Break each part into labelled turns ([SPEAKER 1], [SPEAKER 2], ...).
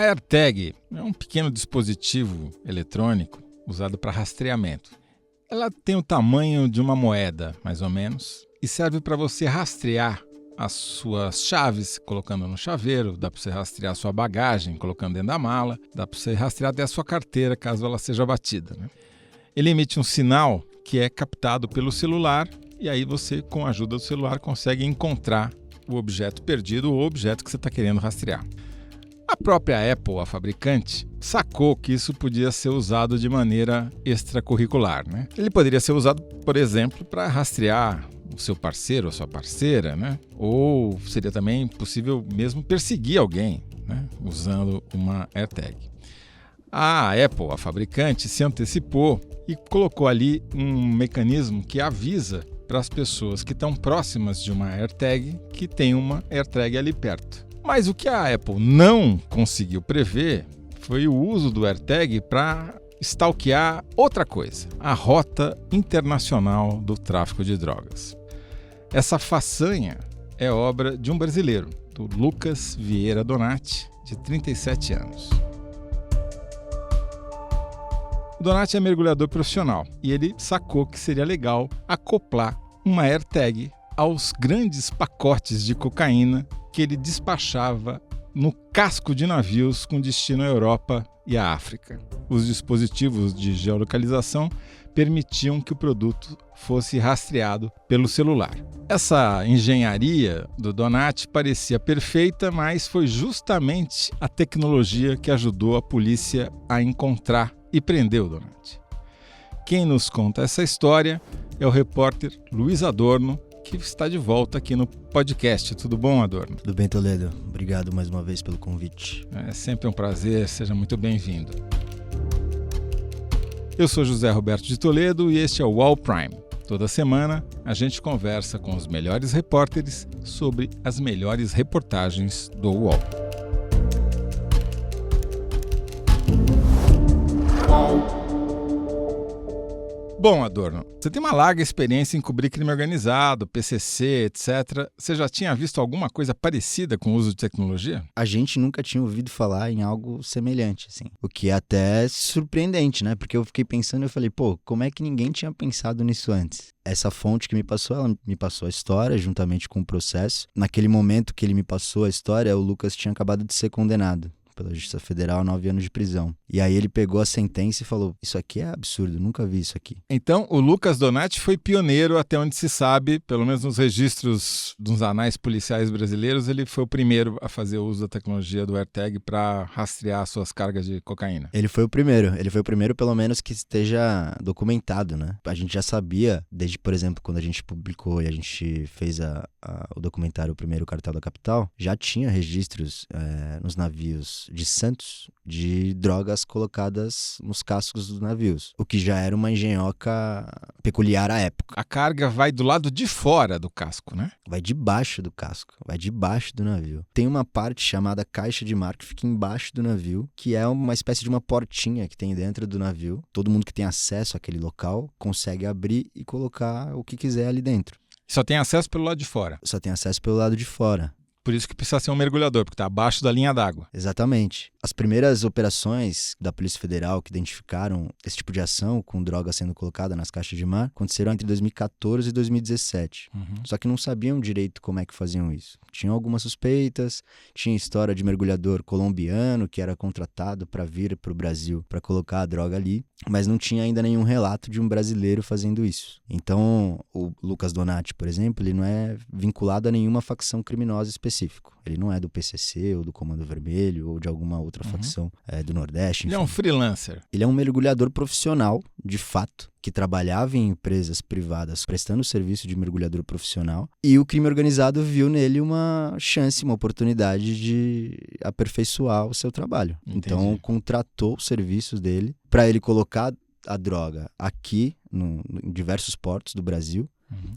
[SPEAKER 1] AirTag é um pequeno dispositivo eletrônico usado para rastreamento. Ela tem o tamanho de uma moeda, mais ou menos, e serve para você rastrear as suas chaves, colocando no chaveiro, dá para você rastrear a sua bagagem, colocando dentro da mala, dá para você rastrear até a sua carteira, caso ela seja batida, né? Ele emite um sinal que é captado pelo celular e aí você, com a ajuda do celular, consegue encontrar o objeto perdido ou o objeto que você está querendo rastrear. A própria Apple, a fabricante, sacou que isso podia ser usado de maneira extracurricular, né? Ele poderia ser usado, por exemplo, para rastrear o seu parceiro ou sua parceira, né? Ou seria também possível mesmo perseguir alguém, né? Usando uma AirTag. A Apple, a fabricante, se antecipou e colocou ali um mecanismo que avisa para as pessoas que estão próximas de uma AirTag que tem uma AirTag ali perto. Mas o que a Apple não conseguiu prever foi o uso do AirTag para stalkear outra coisa, a rota internacional do tráfico de drogas. Essa façanha é obra de um brasileiro, do Lucas Vieira Donati, de 37 anos. O Donati é mergulhador profissional e ele sacou que seria legal acoplar uma AirTag aos grandes pacotes de cocaína que ele despachava no casco de navios com destino à Europa e à África. Os dispositivos de geolocalização permitiam que o produto fosse rastreado pelo celular. Essa engenharia do Donati parecia perfeita, mas foi justamente a tecnologia que ajudou a polícia a encontrar e prender o Donati. Quem nos conta essa história é o repórter Luiz Adorno, que está de volta aqui no podcast. Tudo bom, Adorno?
[SPEAKER 2] Tudo bem, Toledo. Obrigado mais uma vez pelo convite.
[SPEAKER 1] É sempre um prazer, seja muito bem-vindo. Eu sou José Roberto de Toledo e este é o UOL Prime. Toda semana a gente conversa com os melhores repórteres sobre as melhores reportagens do UOL. Bom, Adorno, você tem uma larga experiência em cobrir crime organizado, PCC, etc. Você já tinha visto alguma coisa parecida com o uso de tecnologia?
[SPEAKER 2] A gente nunca tinha ouvido falar em algo semelhante, assim. O que é até surpreendente, né? Porque eu fiquei pensando e eu falei, como é que ninguém tinha pensado nisso antes? Essa fonte que me passou, ela me passou a história juntamente com o processo. Naquele momento que ele me passou a história, o Lucas tinha acabado de ser condenado pela Justiça Federal a 9 anos de prisão. E aí ele pegou a sentença e falou, isso aqui é absurdo, nunca vi isso aqui.
[SPEAKER 1] Então, o Lucas Donati foi pioneiro até onde se sabe, pelo menos nos registros dos anais policiais brasileiros, ele foi o primeiro a fazer uso da tecnologia do AirTag para rastrear suas cargas de cocaína.
[SPEAKER 2] Ele foi o primeiro pelo menos que esteja documentado, né? A gente já sabia, desde, por exemplo, quando a gente publicou e a gente fez o documentário O Primeiro Cartel da Capital, já tinha registros nos navios de Santos de drogas colocadas nos cascos dos navios, o que já era uma engenhoca peculiar à época.
[SPEAKER 1] A carga vai do lado de fora do casco, né?
[SPEAKER 2] Vai debaixo do casco, vai debaixo do navio. Tem uma parte chamada caixa de mar que fica embaixo do navio, que é uma espécie de uma portinha que tem dentro do navio. Todo mundo que tem acesso àquele local consegue abrir e colocar o que quiser ali dentro.
[SPEAKER 1] Só tem acesso pelo lado de fora?
[SPEAKER 2] Só tem acesso pelo lado de fora.
[SPEAKER 1] Por isso que precisa ser um mergulhador, porque está abaixo da linha d'água.
[SPEAKER 2] Exatamente. As primeiras operações da Polícia Federal que identificaram esse tipo de ação com droga sendo colocada nas caixas de mar aconteceram entre 2014 e 2017. Só que não sabiam direito como é que faziam isso. Tinham algumas suspeitas, tinha história de mergulhador colombiano que era contratado para vir para o Brasil para colocar a droga ali, mas não tinha ainda nenhum relato de um brasileiro fazendo isso. Então, o Lucas Donati, por exemplo, ele não é vinculado a nenhuma facção criminosa específica. Ele não é do PCC ou do Comando Vermelho ou de alguma outra facção do Nordeste.
[SPEAKER 1] Ele é um freelancer.
[SPEAKER 2] Ele é um mergulhador profissional, de fato, que trabalhava em empresas privadas prestando serviço de mergulhador profissional, e o crime organizado viu nele uma chance, uma oportunidade de aperfeiçoar o seu trabalho.
[SPEAKER 1] Entendi.
[SPEAKER 2] Então, contratou os serviços dele para ele colocar a droga aqui em diversos portos do Brasil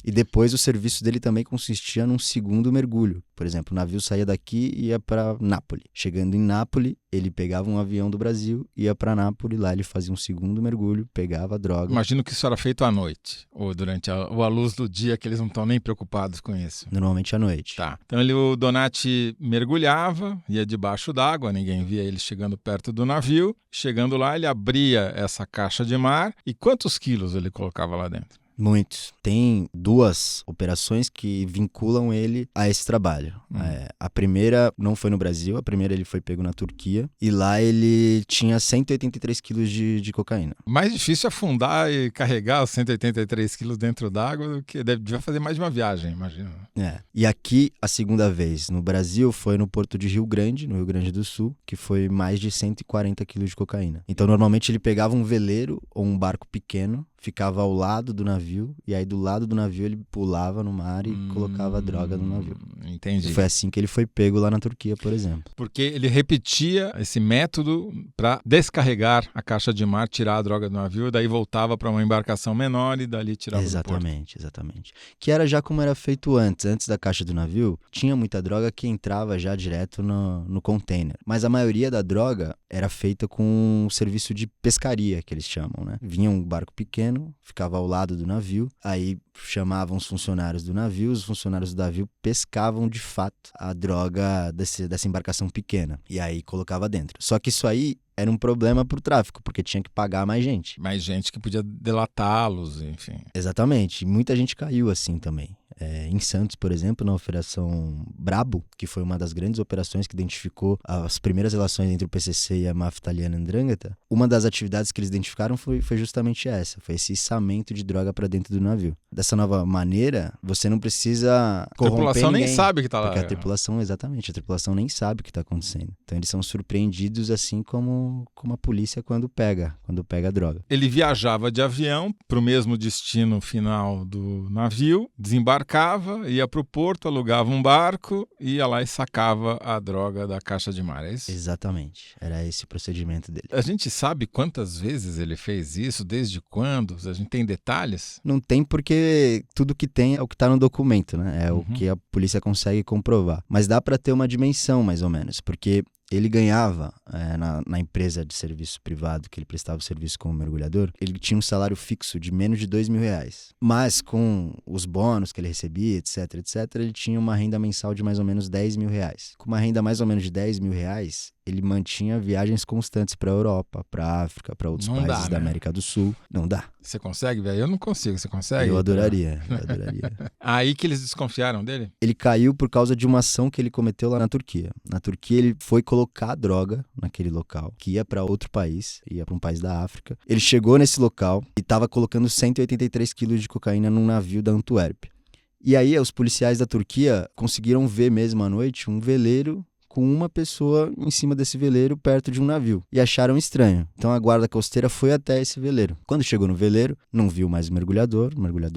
[SPEAKER 2] E depois o serviço dele também consistia num segundo mergulho. Por exemplo, o navio saía daqui e ia para Nápoles. Chegando em Nápoles, ele pegava um avião do Brasil, ia para Nápoles, lá ele fazia um segundo mergulho, pegava a droga.
[SPEAKER 1] Imagino que isso era feito à noite, ou durante a luz do dia, que eles não estão nem preocupados com isso.
[SPEAKER 2] Normalmente à noite.
[SPEAKER 1] Tá. Então o Donati mergulhava, ia debaixo d'água, ninguém via ele chegando perto do navio. Chegando lá, ele abria essa caixa de mar. E quantos quilos ele colocava lá dentro?
[SPEAKER 2] Muitos. Tem 2 operações que vinculam ele a esse trabalho. A primeira não foi no Brasil, a primeira ele foi pego na Turquia e lá ele tinha 183 quilos de cocaína.
[SPEAKER 1] Mais difícil afundar e carregar os 183 quilos dentro d'água do que devia fazer mais de uma viagem, imagino.
[SPEAKER 2] E aqui, a segunda vez no Brasil foi no porto de Rio Grande, no Rio Grande do Sul, que foi mais de 140 quilos de cocaína. Então, normalmente ele pegava um veleiro ou um barco pequeno, ficava ao lado do navio, e aí do lado do navio ele pulava no mar e colocava a droga no navio.
[SPEAKER 1] Entendi.
[SPEAKER 2] E foi assim que ele foi pego lá na Turquia, por exemplo.
[SPEAKER 1] Porque ele repetia esse método para descarregar a caixa de mar, tirar a droga do navio, daí voltava para uma embarcação menor e dali tirava do porto.
[SPEAKER 2] Exatamente. Que era já como era feito antes da caixa do navio, tinha muita droga que entrava já direto no container. Mas a maioria da droga era feita com um serviço de pescaria, que eles chamam, né? Vinha um barco pequeno, ficava ao lado do navio, aí chamavam os funcionários do navio, os funcionários do navio pescavam de fato a droga dessa embarcação pequena, e aí colocava dentro. Só que isso aí era um problema pro tráfico, porque tinha que pagar mais gente.
[SPEAKER 1] Mais gente que podia delatá-los, enfim.
[SPEAKER 2] Exatamente, e muita gente caiu assim também. Em Santos, por exemplo, na Operação Brabo, que foi uma das grandes operações que identificou as primeiras relações entre o PCC e a máfia italiana 'Ndrangheta, uma das atividades que eles identificaram foi justamente essa, foi esse içamento de droga para dentro do navio. Dessa nova maneira, você não precisa corromper ninguém. A tripulação nem
[SPEAKER 1] sabe que tá lá.
[SPEAKER 2] Porque a tripulação nem sabe o que está acontecendo. Então eles são surpreendidos assim como a polícia quando pega a droga.
[SPEAKER 1] Ele viajava de avião para o mesmo destino final do navio, desembarcava, ia para o porto, alugava um barco, ia lá e sacava a droga da caixa de mar, é isso?
[SPEAKER 2] Exatamente, era esse o procedimento dele.
[SPEAKER 1] A gente sabe quantas vezes ele fez isso, desde quando? A gente tem detalhes?
[SPEAKER 2] Não tem, porque tudo que tem é o que está no documento, né? É o que a polícia consegue comprovar. Mas dá para ter uma dimensão, mais ou menos, porque ele ganhava na empresa de serviço privado que ele prestava o serviço como mergulhador, ele tinha um salário fixo de menos de R$2.000. Mas com os bônus que ele recebia, etc, ele tinha uma renda mensal de mais ou menos R$10.000. Com uma renda mais ou menos de R$10.000, ele mantinha viagens constantes para a Europa, para a África, para outros países da América do Sul. Não dá.
[SPEAKER 1] Você consegue, velho? Eu não consigo. Você consegue?
[SPEAKER 2] Eu adoraria.
[SPEAKER 1] Aí que eles desconfiaram dele?
[SPEAKER 2] Ele caiu por causa de uma ação que ele cometeu lá na Turquia. Na Turquia, ele foi colocar droga naquele local, que ia para outro país, ia para um país da África. Ele chegou nesse local e estava colocando 183 quilos de cocaína num navio da Antuérpia. E aí, os policiais da Turquia conseguiram ver mesmo à noite um veleiro com uma pessoa em cima desse veleiro perto de um navio, e acharam estranho. Então a guarda costeira foi até esse veleiro. Quando chegou no veleiro, não viu mais o mergulhador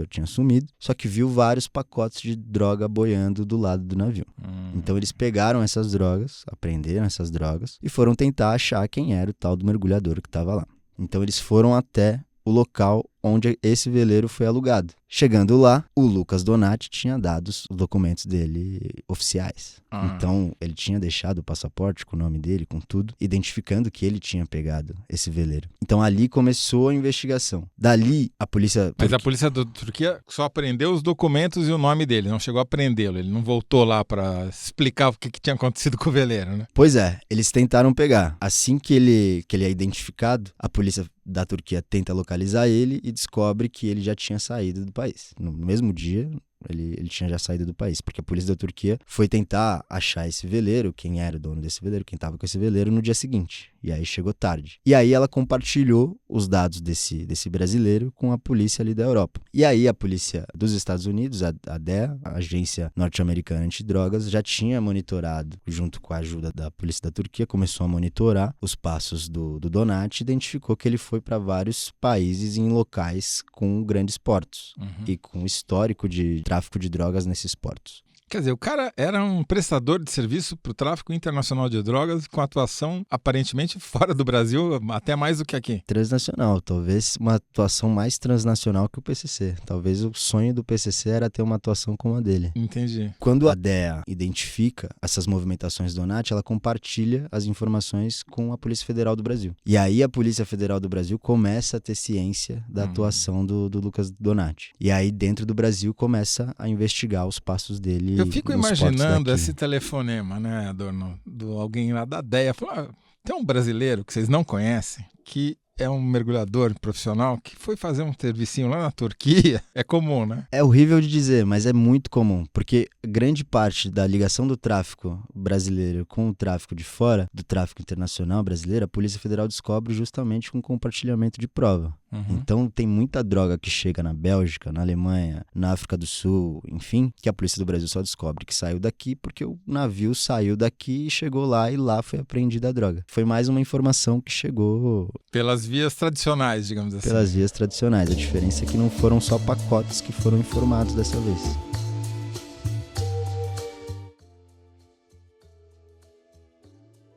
[SPEAKER 2] tinha sumido, só que viu vários pacotes de droga boiando do lado do navio. Então eles pegaram essas drogas, apreenderam essas drogas e foram tentar achar quem era o tal do mergulhador que estava lá. Então eles foram até o local onde esse veleiro foi alugado. Chegando lá, o Lucas Donati tinha dado os documentos dele oficiais. Então, ele tinha deixado o passaporte com o nome dele, com tudo, identificando que ele tinha pegado esse veleiro. Então, ali começou a investigação. Dali, a polícia...
[SPEAKER 1] Mas a polícia da Turquia só apreendeu os documentos e o nome dele, não chegou a prendê-lo. Ele não voltou lá para explicar o que tinha acontecido com o veleiro, né?
[SPEAKER 2] Pois é, eles tentaram pegar. Assim que ele é identificado, a polícia da Turquia tenta localizar ele e descobre que ele já tinha saído do país. No mesmo dia, ele tinha já saído do país, porque a polícia da Turquia foi tentar achar esse veleiro, quem era o dono desse veleiro, quem estava com esse veleiro, no dia seguinte. E aí chegou tarde. E aí ela compartilhou os dados desse brasileiro com a polícia ali da Europa. E aí a polícia dos Estados Unidos, a DEA, a Agência Norte-Americana Antidrogas, já tinha monitorado, junto com a ajuda da polícia da Turquia, começou a monitorar os passos do Donati e identificou que ele foi para vários países em locais com grandes portos e com histórico de tráfico de drogas nesses portos.
[SPEAKER 1] Quer dizer, o cara era um prestador de serviço para o tráfico internacional de drogas com atuação aparentemente fora do Brasil, até mais do que aqui.
[SPEAKER 2] Transnacional, talvez uma atuação mais transnacional que o PCC. Talvez o sonho do PCC era ter uma atuação como a dele.
[SPEAKER 1] Entendi.
[SPEAKER 2] Quando a DEA identifica essas movimentações do Donati, ela compartilha as informações com a Polícia Federal do Brasil. E aí a Polícia Federal do Brasil começa a ter ciência da atuação do Lucas Donati. E aí dentro do Brasil começa a investigar os passos dele.
[SPEAKER 1] Eu fico imaginando esse telefonema, né, Adorno, do alguém lá da DEA. Falou, tem um brasileiro que vocês não conhecem, que é um mergulhador profissional que foi fazer um servicinho lá na Turquia. É comum, né?
[SPEAKER 2] É horrível de dizer, mas é muito comum, porque grande parte da ligação do tráfico brasileiro com o tráfico de fora, do tráfico internacional brasileiro, a Polícia Federal descobre justamente com compartilhamento de prova. Então tem muita droga que chega na Bélgica, na Alemanha, na África do Sul, enfim, que a Polícia do Brasil só descobre que saiu daqui porque o navio saiu daqui e chegou lá e lá foi apreendida a droga. Foi mais uma informação que chegou...
[SPEAKER 1] Pelas vias tradicionais, digamos assim.
[SPEAKER 2] Pelas vias tradicionais. A diferença é que não foram só pacotes que foram informados dessa vez.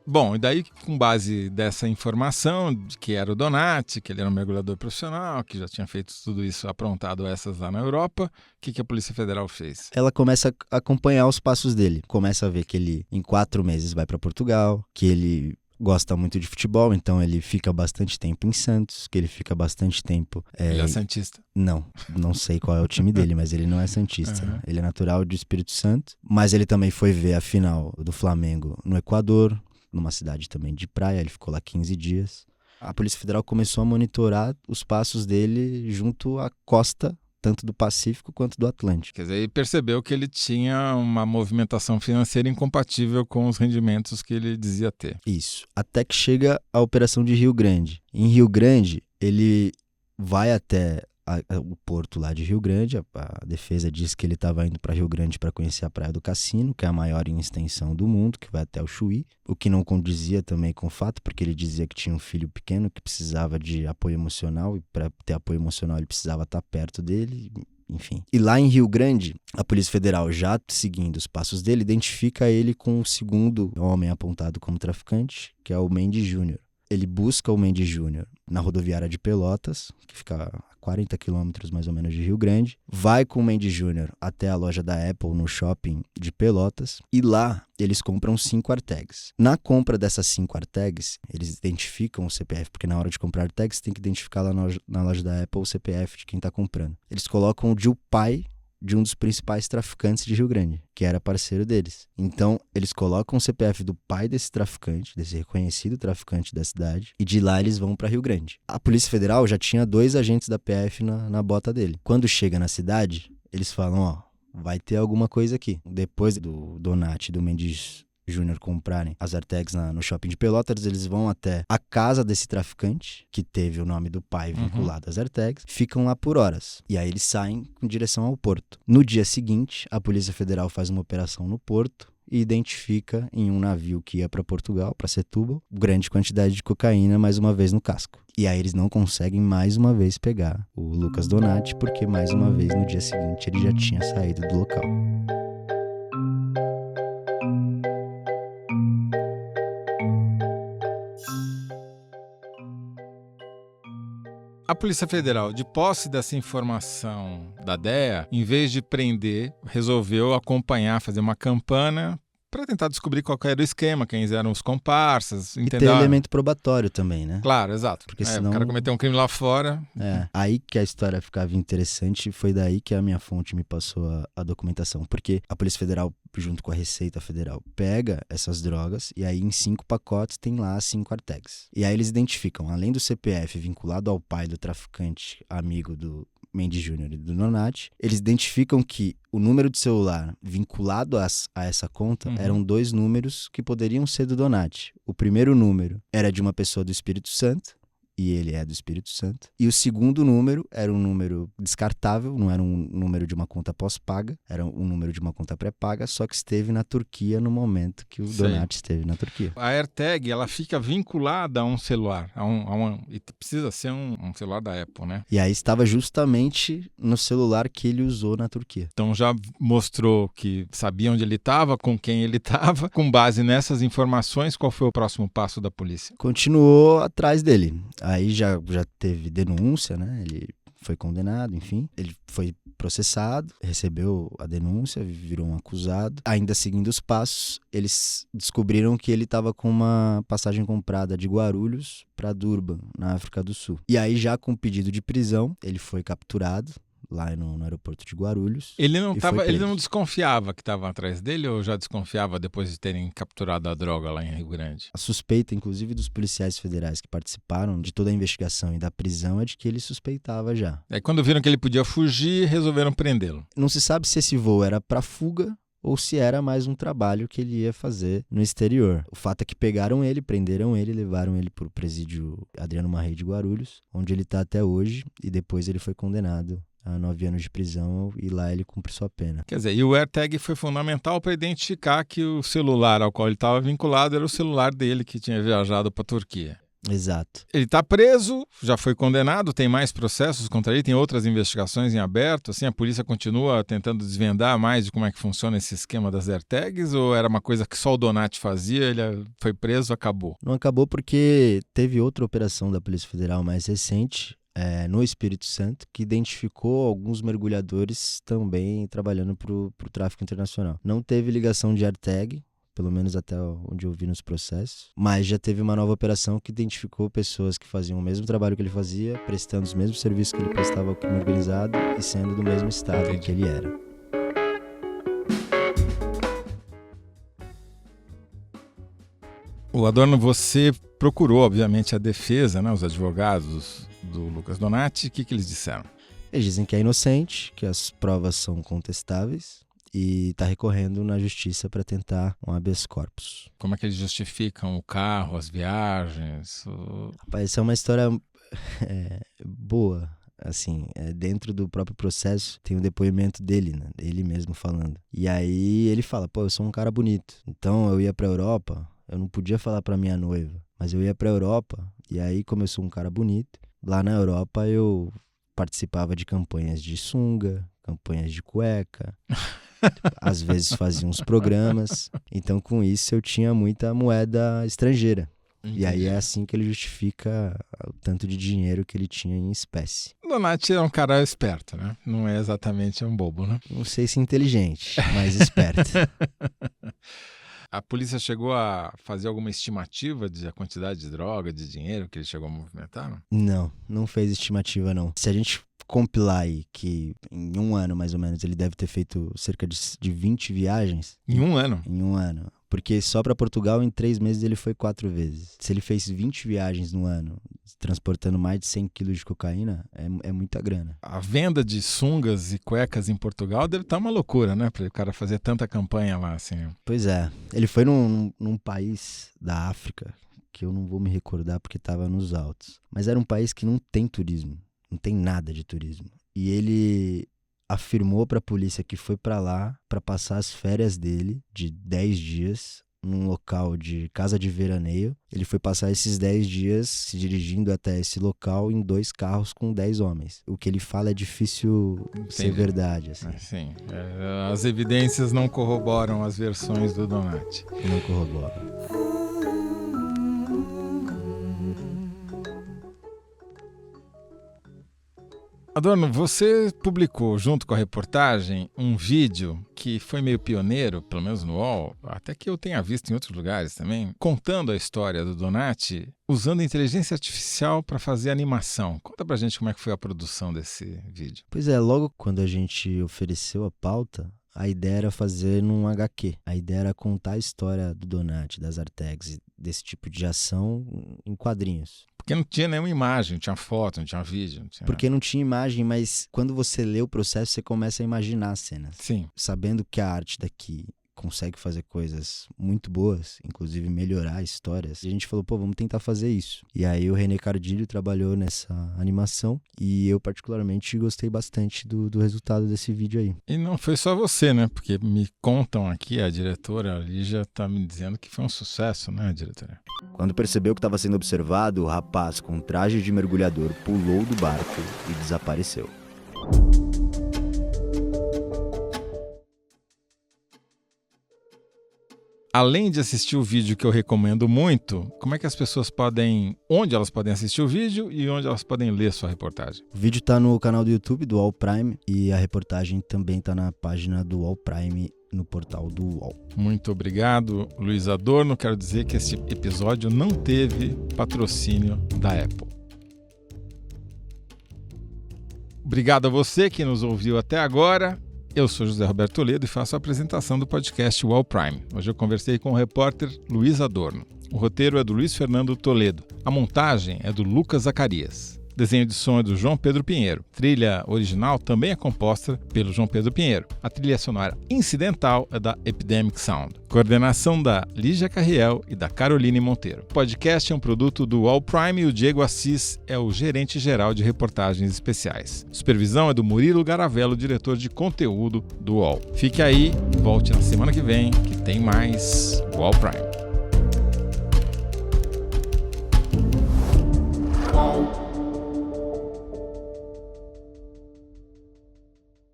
[SPEAKER 1] Bom, e daí, com base dessa informação de que era o Donati, que ele era um mergulhador profissional, que já tinha feito tudo isso, aprontado essas lá na Europa, o que a Polícia Federal fez?
[SPEAKER 2] Ela começa a acompanhar os passos dele. Começa a ver que ele, em 4 meses, vai para Portugal, que ele gosta muito de futebol, então ele fica bastante tempo em Santos, que ele fica bastante tempo...
[SPEAKER 1] Ele é santista?
[SPEAKER 2] Não sei qual é o time dele, mas ele não é santista. Ele é natural de Espírito Santo, mas ele também foi ver a final do Flamengo no Equador, numa cidade também de praia, ele ficou lá 15 dias. A Polícia Federal começou a monitorar os passos dele junto à costa, tanto do Pacífico quanto do Atlântico.
[SPEAKER 1] Quer dizer, ele percebeu que ele tinha uma movimentação financeira incompatível com os rendimentos que ele dizia ter.
[SPEAKER 2] Isso. Até que chega a operação de Rio Grande. Em Rio Grande, ele vai até o porto lá de Rio Grande. A defesa diz que ele estava indo para Rio Grande para conhecer a Praia do Cassino, que é a maior em extensão do mundo, que vai até o Chuí, o que não condizia também com o fato, porque ele dizia que tinha um filho pequeno que precisava de apoio emocional, e para ter apoio emocional ele precisava estar perto dele, enfim. E lá em Rio Grande, a Polícia Federal, já seguindo os passos dele, identifica ele com o segundo homem apontado como traficante, que é o Mendes Júnior. Ele busca o Mendes Júnior na rodoviária de Pelotas, que fica a 40 quilômetros mais ou menos de Rio Grande, vai com o Mendes Júnior até a loja da Apple no shopping de Pelotas e lá eles compram 5 AirTags. Na compra dessas 5 AirTags, eles identificam o CPF, porque na hora de comprar AirTags tem que identificar lá na loja da Apple o CPF de quem está comprando. Eles colocam o pai de um dos principais traficantes de Rio Grande, que era parceiro deles. Então, eles colocam o CPF do pai desse traficante, desse reconhecido traficante da cidade, e de lá eles vão para Rio Grande. A Polícia Federal já tinha 2 agentes da PF na bota dele. Quando chega na cidade, eles falam, vai ter alguma coisa aqui. Depois do Donati e do Mendes Júnior comprarem as AirTags no shopping de Pelotas, eles vão até a casa desse traficante, que teve o nome do pai vinculado às AirTags, ficam lá por horas. E aí eles saem em direção ao porto. No dia seguinte, a Polícia Federal faz uma operação no porto e identifica em um navio que ia para Portugal, para Setúbal, grande quantidade de cocaína mais uma vez no casco. E aí eles não conseguem mais uma vez pegar o Lucas Donati, porque mais uma vez no dia seguinte ele já tinha saído do local.
[SPEAKER 1] A Polícia Federal, de posse dessa informação da DEA, em vez de prender, resolveu acompanhar, fazer uma campana para tentar descobrir qual era o esquema, quem eram os comparsas.
[SPEAKER 2] E ter elemento probatório também, né?
[SPEAKER 1] Claro, exato.
[SPEAKER 2] Porque senão...
[SPEAKER 1] O cara cometeu um crime lá fora.
[SPEAKER 2] Aí que a história ficava interessante, foi daí que a minha fonte me passou a documentação. Porque a Polícia Federal, junto com a Receita Federal, pega essas drogas e aí em 5 pacotes tem lá as 5 AirTags. E aí eles identificam, além do CPF vinculado ao pai do traficante, amigo do Mendes Júnior e do Donati, eles identificam que o número de celular vinculado a essa conta eram 2 números que poderiam ser do Donati. O primeiro número era de uma pessoa do Espírito Santo e ele é do Espírito Santo. E o segundo número era um número descartável, não era um número de uma conta pós-paga, era um número de uma conta pré-paga, só que esteve na Turquia no momento que o Donati esteve na Turquia.
[SPEAKER 1] A AirTag, ela fica vinculada a um celular, e precisa ser um celular da Apple, né?
[SPEAKER 2] E aí estava justamente no celular que ele usou na Turquia.
[SPEAKER 1] Então já mostrou que sabia onde ele estava, com quem ele estava. Com base nessas informações, qual foi o próximo passo da polícia?
[SPEAKER 2] Continuou atrás dele. Aí já teve denúncia, né? Ele foi condenado, enfim. Ele foi processado, recebeu a denúncia, virou um acusado. Ainda seguindo os passos, eles descobriram que ele estava com uma passagem comprada de Guarulhos para Durban, na África do Sul. E aí, já com pedido de prisão, ele foi capturado lá no aeroporto de Guarulhos.
[SPEAKER 1] Ele não desconfiava que estavam atrás dele ou já desconfiava depois de terem capturado a droga lá em Rio Grande?
[SPEAKER 2] A suspeita, inclusive, dos policiais federais que participaram de toda a investigação e da prisão é de que ele suspeitava já.
[SPEAKER 1] Aí quando viram que ele podia fugir, resolveram prendê-lo.
[SPEAKER 2] Não se sabe se esse voo era para fuga ou se era mais um trabalho que ele ia fazer no exterior. O fato é que pegaram ele, prenderam ele, levaram ele para o presídio Adriano Marrei de Guarulhos, onde ele está até hoje, e depois ele foi condenado a 9 anos de prisão e lá ele cumpre sua pena.
[SPEAKER 1] Quer dizer, e o AirTag foi fundamental para identificar que o celular ao qual ele estava vinculado era o celular dele que tinha viajado para a Turquia.
[SPEAKER 2] Exato.
[SPEAKER 1] Ele está preso, já foi condenado, tem mais processos contra ele, tem outras investigações em aberto, assim, a polícia continua tentando desvendar mais de como é que funciona esse esquema das AirTags, ou era uma coisa que só o Donati fazia, ele foi preso, acabou?
[SPEAKER 2] Não acabou porque teve outra operação da Polícia Federal mais recente, no Espírito Santo, que identificou alguns mergulhadores também trabalhando para o tráfico internacional. Não teve ligação de AirTag, pelo menos até onde eu vi nos processos, mas já teve uma nova operação que identificou pessoas que faziam o mesmo trabalho que ele fazia, prestando os mesmos serviços que ele prestava ao crime organizado e sendo do mesmo estado em que ele era.
[SPEAKER 1] O Adorno, você procurou, obviamente, a defesa, né, os advogados do Lucas Donati. O que eles disseram?
[SPEAKER 2] Eles dizem que é inocente, que as provas são contestáveis e está recorrendo na justiça para tentar um habeas corpus.
[SPEAKER 1] Como é que eles justificam o carro, as viagens?
[SPEAKER 2] Rapaz, essa é uma história boa. Assim, dentro do próprio processo tem o depoimento dele, né? Ele mesmo falando. E aí ele fala, eu sou um cara bonito. Então eu ia pra Europa, eu não podia falar pra minha noiva, mas eu ia pra Europa. E aí, como eu sou um cara bonito, lá na Europa eu participava de campanhas de sunga, campanhas de cueca. Às vezes fazia uns programas. Então com isso eu tinha muita moeda estrangeira. Entendi. E aí é assim que ele justifica o tanto de dinheiro que ele tinha em espécie.
[SPEAKER 1] O Donati é um cara esperto, né? Não é exatamente um bobo, né?
[SPEAKER 2] Não sei se inteligente, mas esperto.
[SPEAKER 1] A polícia chegou a fazer alguma estimativa da quantidade de droga, de dinheiro que ele chegou a movimentar?
[SPEAKER 2] Não fez estimativa, não. Se a gente compilar aí que em um ano, mais ou menos, ele deve ter feito cerca de 20 viagens.
[SPEAKER 1] Em um ano?
[SPEAKER 2] Em um ano. Porque só para Portugal, em 3 meses, ele foi 4 vezes. Se ele fez 20 viagens no ano, transportando mais de 100 quilos de cocaína, é muita grana.
[SPEAKER 1] A venda de sungas e cuecas em Portugal deve estar uma loucura, né? Para o cara fazer tanta campanha lá, assim.
[SPEAKER 2] Pois é. Ele foi num país da África, que eu não vou me recordar porque estava nos altos. Mas era um país que não tem turismo. Não tem nada de turismo. E ele afirmou para a polícia que foi para lá para passar as férias dele de 10 dias num local de casa de veraneio. Ele foi passar esses 10 dias se dirigindo até esse local em 2 carros com 10 homens. O que ele fala é difícil ser verdade. Assim.
[SPEAKER 1] Sim. As evidências não corroboram as versões do Donati.
[SPEAKER 2] Não corroboram.
[SPEAKER 1] Adorno, você publicou, junto com a reportagem, um vídeo que foi meio pioneiro, pelo menos no UOL, até que eu tenha visto em outros lugares também, contando a história do Donati, usando inteligência artificial para fazer animação. Conta pra gente como é que foi a produção desse vídeo.
[SPEAKER 2] Pois é, logo quando a gente ofereceu a pauta, a ideia era fazer num HQ. A ideia era contar a história do Donati, das AirTags, desse tipo de ação em quadrinhos.
[SPEAKER 1] Porque não tinha nenhuma imagem, não tinha foto, não tinha vídeo. Não tinha...
[SPEAKER 2] Porque não tinha imagem, mas quando você lê o processo, você começa a imaginar as cenas.
[SPEAKER 1] Sim.
[SPEAKER 2] Sabendo que a arte daqui consegue fazer coisas muito boas, inclusive melhorar histórias. E a gente falou, vamos tentar fazer isso. E aí o René Cardilho trabalhou nessa animação e eu particularmente gostei bastante do resultado desse vídeo aí.
[SPEAKER 1] E não foi só você, né? Porque me contam aqui, a diretora Lígia tá me dizendo que foi um sucesso, né, diretora?
[SPEAKER 2] Quando percebeu que estava sendo observado, o rapaz com traje de mergulhador pulou do barco e desapareceu.
[SPEAKER 1] Além de assistir o vídeo que eu recomendo muito, como é que as pessoas onde elas podem assistir o vídeo e onde elas podem ler sua reportagem?
[SPEAKER 2] O vídeo está no canal do YouTube do UOL Prime e a reportagem também está na página do UOL Prime no portal do UOL.
[SPEAKER 1] Muito obrigado, Luiz Adorno. Quero dizer que esse episódio não teve patrocínio da Apple. Obrigado a você que nos ouviu até agora. Eu sou José Roberto Toledo e faço a apresentação do podcast UOL Prime. Hoje eu conversei com o repórter Luiz Adorno. O roteiro é do Luiz Fernando Toledo. A montagem é do Lucas Zacarias. Desenho de som é do João Pedro Pinheiro. Trilha original também é composta pelo João Pedro Pinheiro. A trilha sonora incidental é da Epidemic Sound. Coordenação da Lígia Carriel e da Caroline Monteiro. O podcast é um produto do UOL Prime e o Diego Assis é o gerente geral de reportagens especiais. Supervisão é do Murilo Garavello, diretor de conteúdo do UOL. Fique aí, volte na semana que vem, que tem mais UOL Prime.